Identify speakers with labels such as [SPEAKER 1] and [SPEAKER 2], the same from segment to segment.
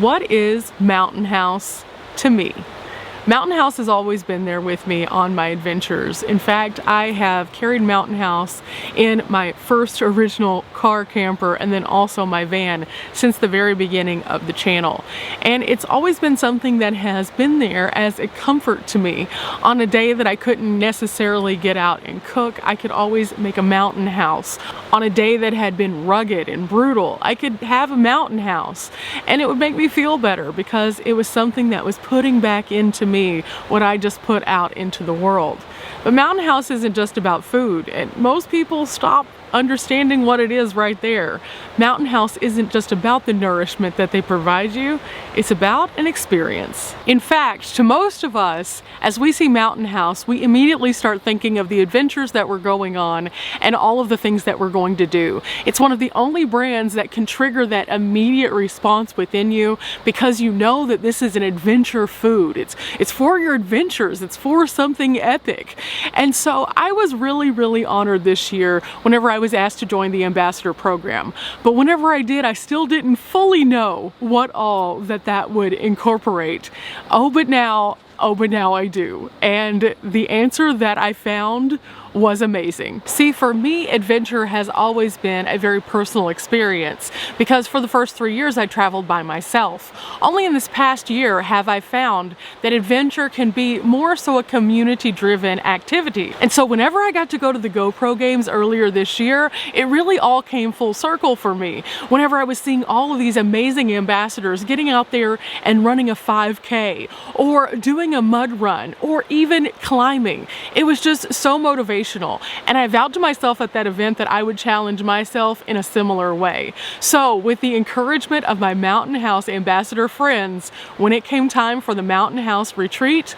[SPEAKER 1] What is Mountain House to me? Mountain House has always been there with me on my adventures. In fact, I have carried Mountain House in my first original car camper and then also my van since the very beginning of the channel. And it's always been something that has been there as a comfort to me. On a day that I couldn't necessarily get out and cook, I could always make a Mountain House. On a day that had been rugged and brutal, I could have a Mountain House. And it would make me feel better because it was something that was putting back into me what I just put out into the world. But Mountain House isn't just about food, and most people stop understanding what it is right there. Mountain House isn't just about the nourishment that they provide you, it's about an experience. In fact, to most of us, as we see Mountain House, we immediately start thinking of the adventures that we're going on and all of the things that we're going to do. It's one of the only brands that can trigger that immediate response within you because you know that this is an adventure food. It's for your adventures, it's for something epic. And so I was really honored this year whenever I was asked to join the ambassador program. But whenever I did, I still didn't fully know what all that would incorporate. Oh, but now I do. And the answer that I found was amazing. See, for me, adventure has always been a very personal experience because for the first 3 years I traveled by myself. Only in this past year have I found that adventure can be more so a community-driven activity. And so whenever I got to go to the GoPro games earlier this year, it really all came full circle for me. Whenever I was seeing all of these amazing ambassadors getting out there and running a 5K or doing a mud run or even climbing, it was just so motivational. And I vowed to myself at that event that I would challenge myself in a similar way. So with the encouragement of my Mountain House ambassador friends, when it came time for the Mountain House retreat,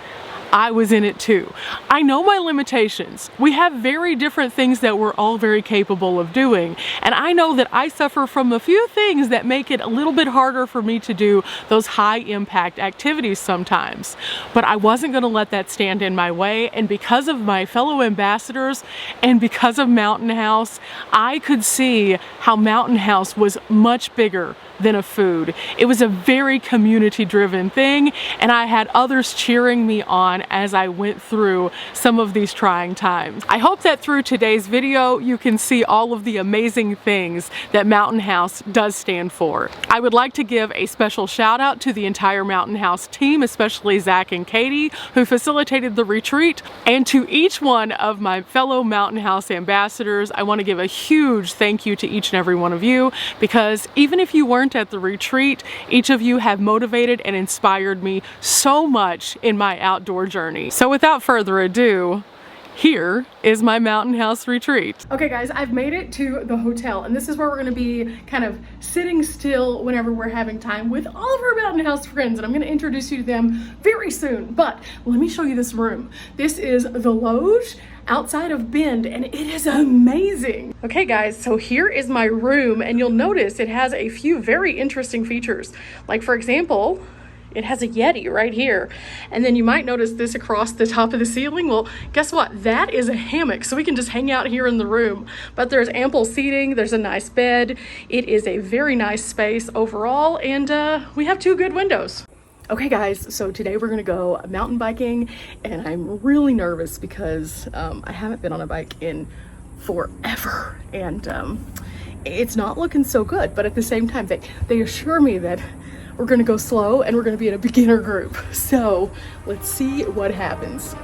[SPEAKER 1] I was in it too. I know my limitations. We have very different things that we're all very capable of doing. And I know that I suffer from a few things that make it a little bit harder for me to do those high impact activities sometimes. But I wasn't going to let that stand in my way. And because of my fellow ambassadors and because of Mountain House, I could see how Mountain House was much bigger than a food. It was a very community driven thing, and I had others cheering me on as I went through some of these trying times. I hope that through today's video you can see all of the amazing things that Mountain House does stand for. I would like to give a special shout out to the entire Mountain House team, especially Zach and Katie, who facilitated the retreat, and to each one of my fellow Mountain House ambassadors. I want to give a huge thank you to each and every one of you, because even if you weren't at the retreat, each of you have motivated and inspired me so much in my outdoor journey. So without further ado, here is my Mountain House retreat. Okay guys, I've made it to the hotel, and this is where we're gonna be kind of sitting still whenever we're having time with all of our Mountain House friends, and I'm gonna introduce you to them very soon. But let me show you this room. This is the Loge outside of Bend, and it is amazing. Okay guys, so here is my room, and you'll notice it has a few very interesting features. Like for example, it has a Yeti right here. And then you might notice this across the top of the ceiling. Well, guess what? That is a hammock, so we can just hang out here in the room. But there's ample seating, there's a nice bed. It is a very nice space overall, and we have 2 good windows. Okay guys, so today we're gonna go mountain biking, and I'm really nervous because I haven't been on a bike in forever, and it's not looking so good. But at the same time, they assure me that we're gonna go slow and we're gonna be in a beginner group. So let's see what happens.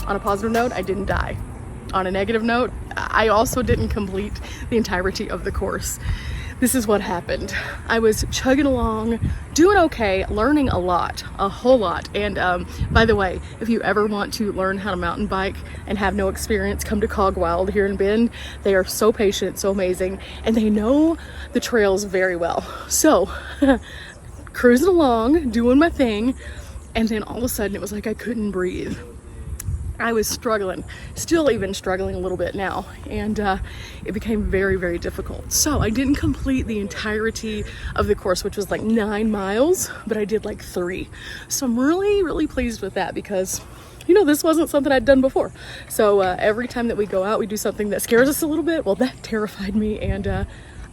[SPEAKER 1] On a positive note, I didn't die. On a negative note, I also didn't complete the entirety of the course. This is what happened. I was chugging along, doing okay, learning a lot, a whole lot. And by the way, if you ever want to learn how to mountain bike and have no experience, come to Cog Wild here in Bend. They are so patient, so amazing, and they know the trails very well. So, cruising along, doing my thing, and then all of a sudden it was like I couldn't breathe. I was struggling, still even struggling a little bit now, and it became very, very difficult. So I didn't complete the entirety of the course, which was like 9 miles, but I did like 3. So I'm really, really pleased with that because, you know, this wasn't something I'd done before. So every time that we go out, we do something that scares us a little bit. Well, that terrified me, and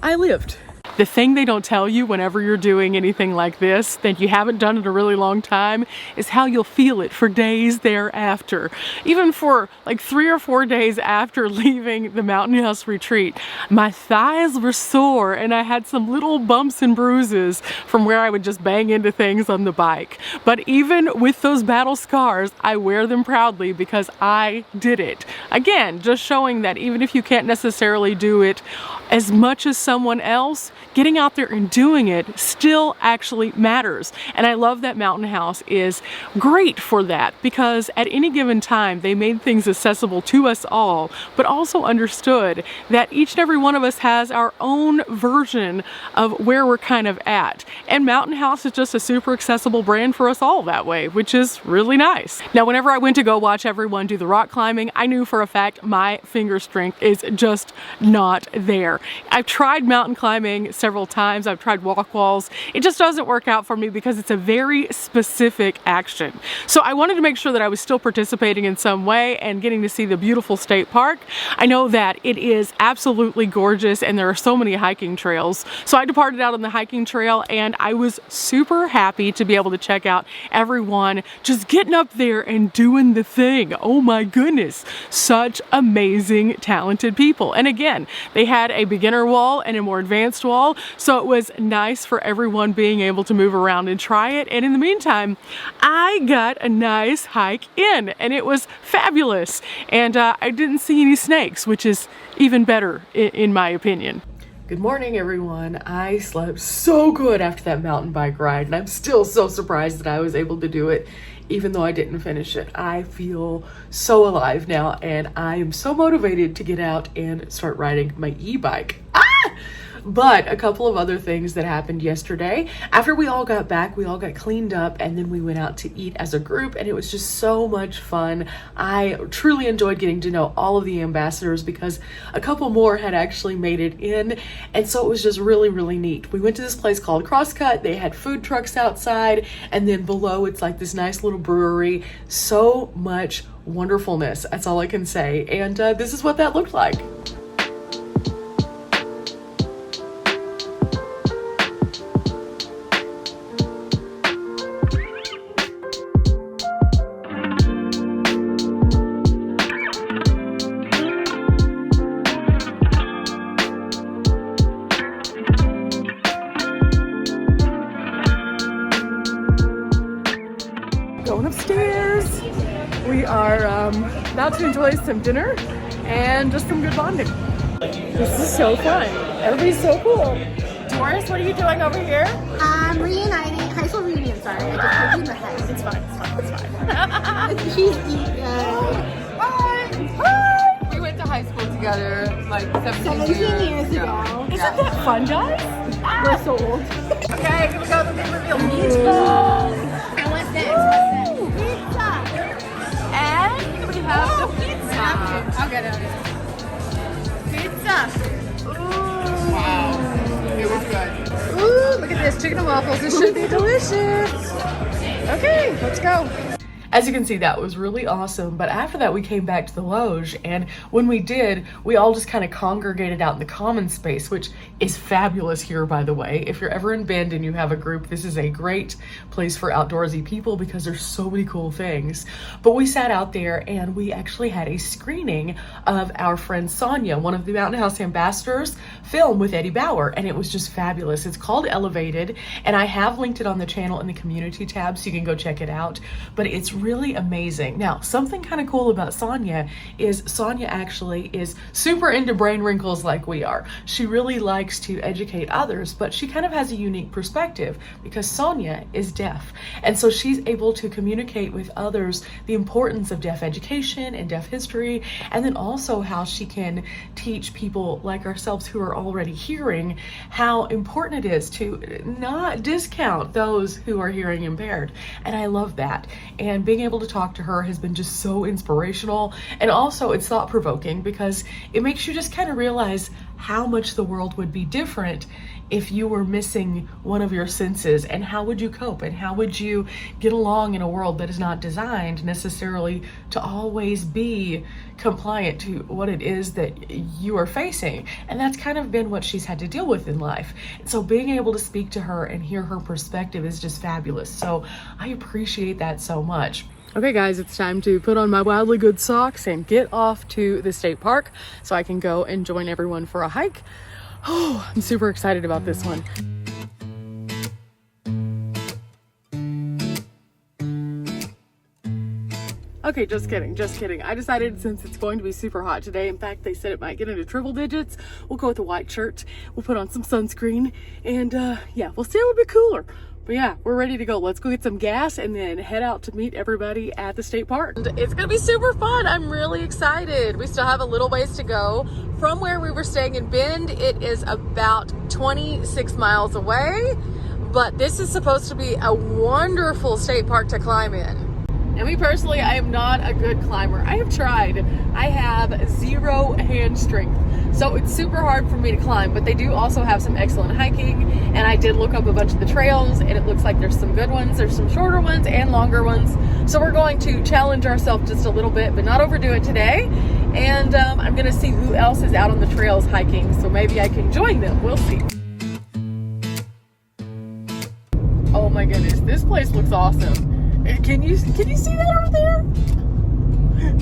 [SPEAKER 1] I lived. The thing they don't tell you whenever you're doing anything like this, that you haven't done in a really long time, is how you'll feel it for days thereafter. Even for like 3 or 4 days after leaving the Mountain House retreat, my thighs were sore and I had some little bumps and bruises from where I would just bang into things on the bike. But even with those battle scars, I wear them proudly because I did it. Again, just showing that even if you can't necessarily do it as much as someone else, getting out there and doing it still actually matters. And I love that Mountain House is great for that, because at any given time they made things accessible to us all, but also understood that each and every one of us has our own version of where we're kind of at. And Mountain House is just a super accessible brand for us all that way, which is really nice. Now, whenever I went to go watch everyone do the rock climbing, I knew for a fact my finger strength is just not there. I've tried mountain climbing several times. I've tried walk walls. It just doesn't work out for me because it's a very specific action. So I wanted to make sure that I was still participating in some way and getting to see the beautiful state park. I know that it is absolutely gorgeous and there are so many hiking trails. So I departed out on the hiking trail and I was super happy to be able to check out everyone just getting up there and doing the thing. Oh my goodness, such amazing, talented people. And again, they had a beginner wall and a more advanced wall, so it was nice for everyone being able to move around and try it. And in the meantime, I got a nice hike in and it was fabulous. And I didn't see any snakes, which is even better in my opinion. Good morning, everyone. I slept so good after that mountain bike ride, and I'm still so surprised that I was able to do it even though I didn't finish it. I feel so alive now, and I am so motivated to get out and start riding my e-bike. But a couple of other things that happened yesterday. After we all got back, we all got cleaned up and then we went out to eat as a group, and it was just so much fun. I truly enjoyed getting to know all of the ambassadors because a couple more had actually made it in, and so it was just really, really neat. We went to this place called Crosscut. They had food trucks outside, and then below it's like this nice little brewery. So much wonderfulness, that's all I can say. And this is what that looked like. Going upstairs. We are about to enjoy some dinner and just some good bonding. This is so fun. Everybody's so cool. Doris, what are you doing over here?
[SPEAKER 2] I'm reuniting, high school reunion, sorry. I just put you in the head.
[SPEAKER 1] It's fine, it's fine, it's fine.
[SPEAKER 2] She's
[SPEAKER 3] Hi! We went to high school together like 17
[SPEAKER 2] years ago.
[SPEAKER 1] Isn't that fun, guys?
[SPEAKER 2] We're so old.
[SPEAKER 1] Okay, here we go, the big reveal. Meatballs!
[SPEAKER 2] And what's next?
[SPEAKER 1] Pizza! And we have the pizza.
[SPEAKER 2] I'll get it.
[SPEAKER 1] Pizza! Ooh.
[SPEAKER 3] Wow. It was good.
[SPEAKER 1] Ooh, look at this, chicken and waffles. This should be delicious. Okay, let's go. As you can see, that was really awesome, but after that we came back to the loge, and when we did, we all just kind of congregated out in the common space, which is fabulous here, by the way. If you're ever in Bend and you have a group, this is a great place for outdoorsy people because there's so many cool things. But we sat out there and we actually had a screening of our friend Sonia, one of the Mountain House ambassadors, film with Eddie Bauer, and it was just fabulous. It's called Elevated, and I have linked it on the channel in the community tab so you can go check it out, but it's really amazing. Now, something kind of cool about Sonia is Sonia actually is super into brain wrinkles like we are. She really likes to educate others, but she kind of has a unique perspective because Sonia is deaf. And so she's able to communicate with others the importance of deaf education and deaf history, and then also how she can teach people like ourselves who are already hearing how important it is to not discount those who are hearing impaired. And I love that. And being able to talk to her has been just so inspirational. And also it's thought-provoking because it makes you just kind of realize how much the world would be different if you were missing one of your senses, and how would you cope, and how would you get along in a world that is not designed necessarily to always be compliant to what it is that you are facing. And that's kind of been what she's had to deal with in life. And so being able to speak to her and hear her perspective is just fabulous. So I appreciate that so much. Okay guys, it's time to put on my wildly good socks and get off to the state park so I can go and join everyone for a hike. Oh, I'm super excited about this one. Okay, just kidding, just kidding. I decided since it's going to be super hot today, in fact, they said it might get into triple digits, we'll go with a white shirt, we'll put on some sunscreen, and yeah, we'll stay a little bit cooler. But yeah, we're ready to go. Let's go get some gas and then head out to meet everybody at the state park. And it's gonna be super fun. I'm really excited. We still have a little ways to go. From where we were staying in Bend, it is about 26 miles away, but this is supposed to be a wonderful state park to climb in. Now, me personally, I am not a good climber. I have tried. I have zero hand strength, so it's super hard for me to climb, but they do also have some excellent hiking, and I did look up a bunch of the trails, and it looks like there's some good ones. There's some shorter ones and longer ones, so we're going to challenge ourselves just a little bit, but not overdo it today. And I'm gonna see who else is out on the trails hiking, so maybe I can join them. We'll see. Oh my goodness, this place looks awesome. Can you see that over there?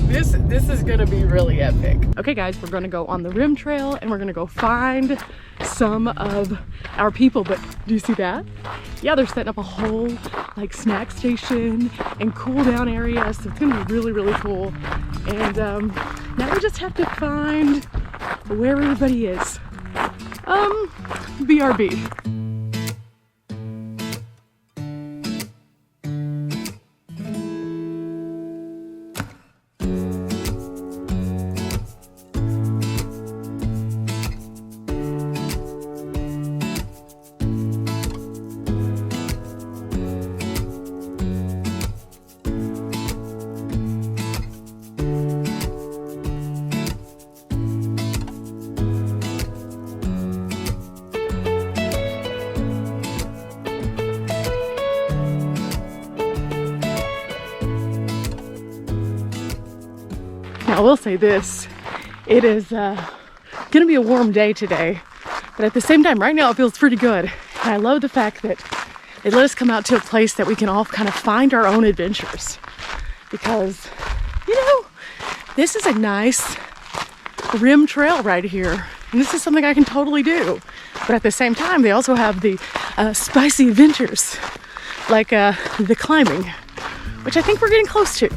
[SPEAKER 1] This is gonna be really epic. Okay guys, we're gonna go on the rim trail and we're gonna go find some of our people. But do you see that? Yeah, they're setting up a whole like snack station and cool down area, so it's gonna be really, really cool. And now we just have to find where everybody is. BRB. Now, I will say this, it is gonna be a warm day today, but at the same time, right now it feels pretty good. And I love the fact that they let us come out to a place that we can all kind of find our own adventures. Because, you know, this is a nice rim trail right here. And this is something I can totally do. But at the same time, they also have the spicy adventures, like the climbing, which I think we're getting close to.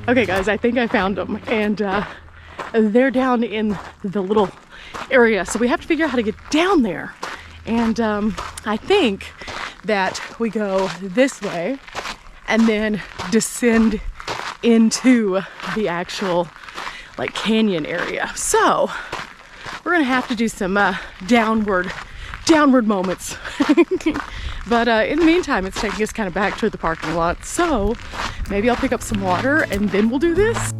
[SPEAKER 1] Okay guys, I think I found them, and they're down in the little area, so we have to figure out how to get down there. And I think that we go this way and then descend into the actual like canyon area. So we're gonna have to do some downward moments. But in the meantime, it's taking us kind of back to the parking lot. So maybe I'll pick up some water and then we'll do this.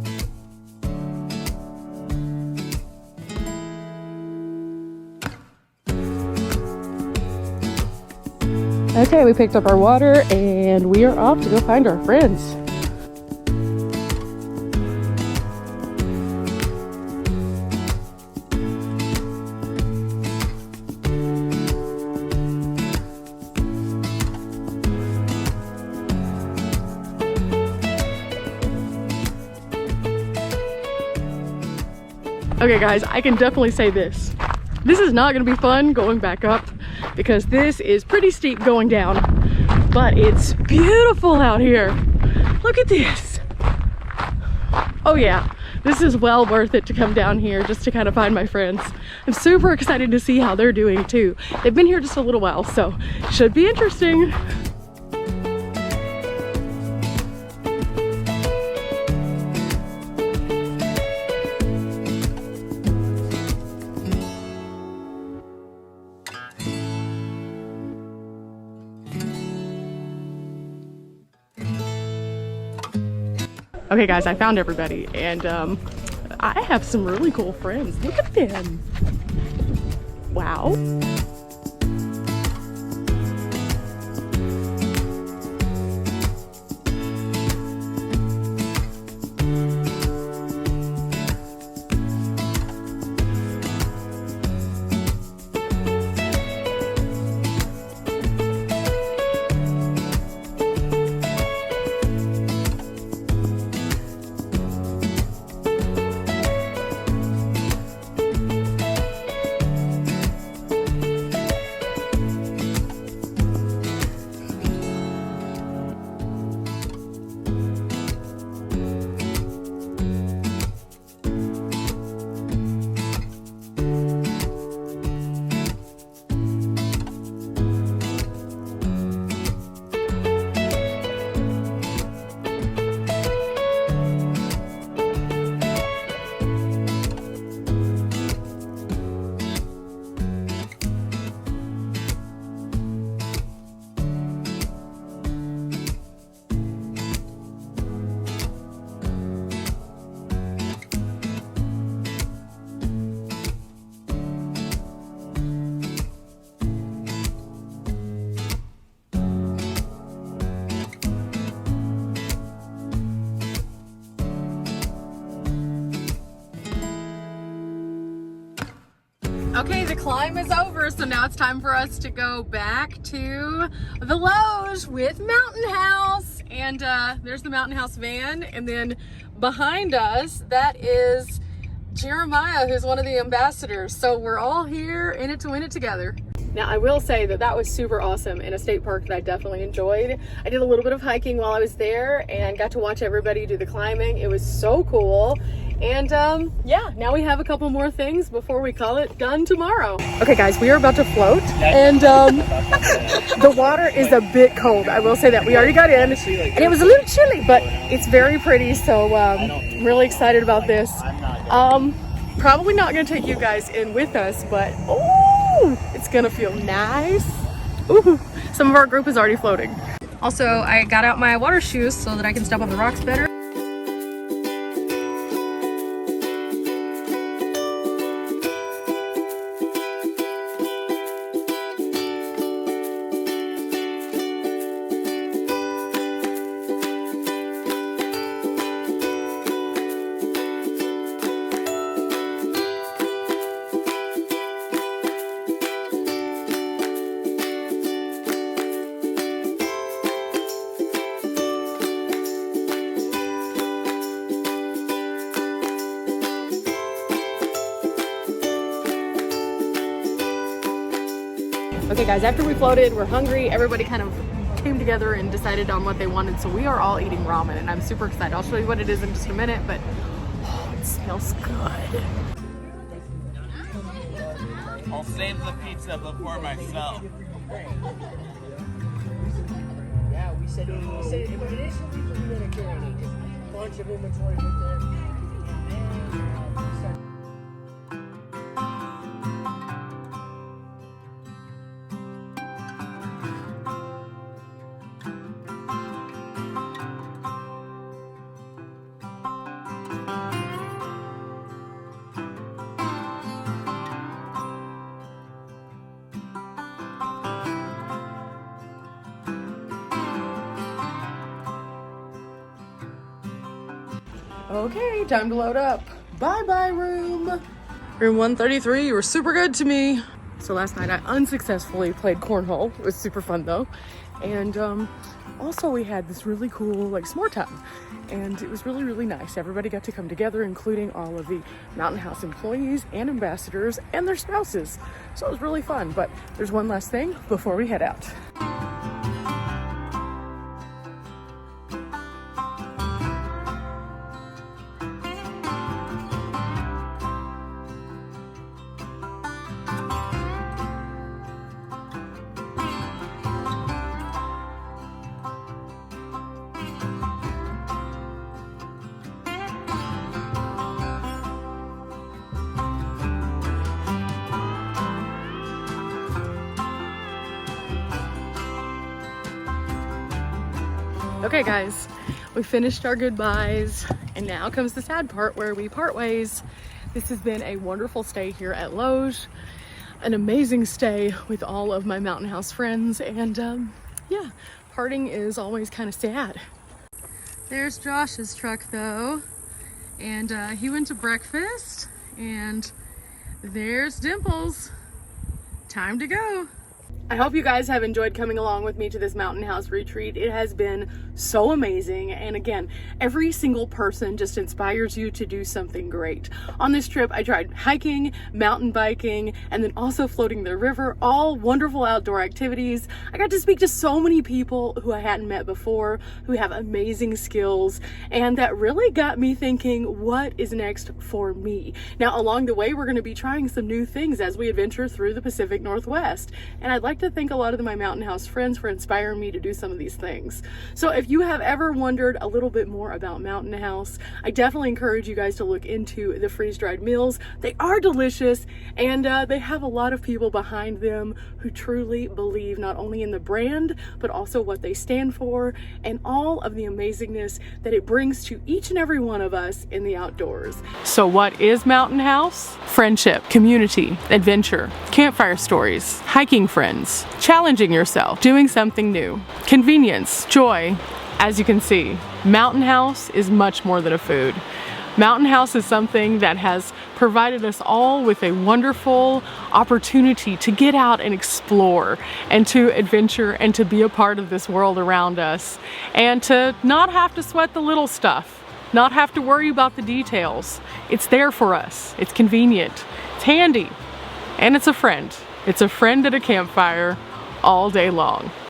[SPEAKER 1] Okay, we picked up our water and we are off to go find our friends. Okay guys, I can definitely say this. This is not gonna be fun going back up because this is pretty steep going down, but it's beautiful out here. Look at this. Oh yeah, this is well worth it to come down here just to kind of find my friends. I'm super excited to see how they're doing too. They've been here just a little while, so should be interesting. Okay guys, I found everybody and I have some really cool friends. Look at them. Wow. Okay, the climb is over, so now it's time for us to go back to the lodge with Mountain House. And there's the Mountain House van, and then behind us, that is Jeremiah, who's one of the ambassadors. So we're all here in it to win it together. Now, I will say that that was super awesome in a state park that I definitely enjoyed. I did a little bit of hiking while I was there and got to watch everybody do the climbing. It was so cool. And yeah, now we have a couple more things before we call it done tomorrow. Okay guys, we are about to float and the water is a bit cold. I will say that. We already got in and it was a little chilly, but it's very pretty. So I'm really excited about this. Probably not gonna take you guys in with us, but oh, it's gonna feel nice. Ooh, some of our group is already floating. Also, I got out my water shoes so that I can step on the rocks better. Okay guys, after we floated, we're hungry. Everybody kind of came together and decided on what they wanted. So we are all eating ramen and I'm super excited. I'll show you what it is in just a minute, but oh, it smells good.
[SPEAKER 4] I'll save the pizza before myself.
[SPEAKER 5] Yeah, we said initially for humanitarian aid, a bunch of inventory with there.
[SPEAKER 1] Okay, time to load up. Bye-bye room. Room 133, you were super good to me. So last night I unsuccessfully played cornhole. It was super fun though. And also we had this really cool like s'more time, and it was really, really nice. Everybody got to come together, including all of the Mountain House employees and ambassadors and their spouses. So it was really fun, but there's one last thing before we head out. Okay guys, we finished our goodbyes and now comes the sad part where we part ways. This has been a wonderful stay here at Loge, an amazing stay with all of my Mountain House friends, and yeah, parting is always kind of sad. There's Josh's truck though, and he went to breakfast, and there's Dimples. Time to go. I hope you guys have enjoyed coming along with me to this Mountain House retreat. It has been so amazing. And again, every single person just inspires you to do something great. On this trip, I tried hiking, mountain biking, and then also floating the river, all wonderful outdoor activities. I got to speak to so many people who I hadn't met before, who have amazing skills, and that really got me thinking, what is next for me? Now, along the way, we're gonna be trying some new things as we adventure through the Pacific Northwest. And I'd like to thank a lot of my Mountain House friends for inspiring me to do some of these things. So if you have ever wondered a little bit more about Mountain House, I definitely encourage you guys to look into the freeze-dried meals. They are delicious, and they have a lot of people behind them who truly believe not only in the brand, but also what they stand for and all of the amazingness that it brings to each and every one of us in the outdoors. So what is Mountain House? Friendship, community, adventure, campfire stories, hiking friends, challenging yourself, doing something new, convenience, joy. As you can see, Mountain House is much more than a food. Mountain House is something that has provided us all with a wonderful opportunity to get out and explore and to adventure and to be a part of this world around us, and to not have to sweat the little stuff, not have to worry about the details. It's there for us. It's convenient, it's handy, and it's a friend. It's a friend at a campfire all day long.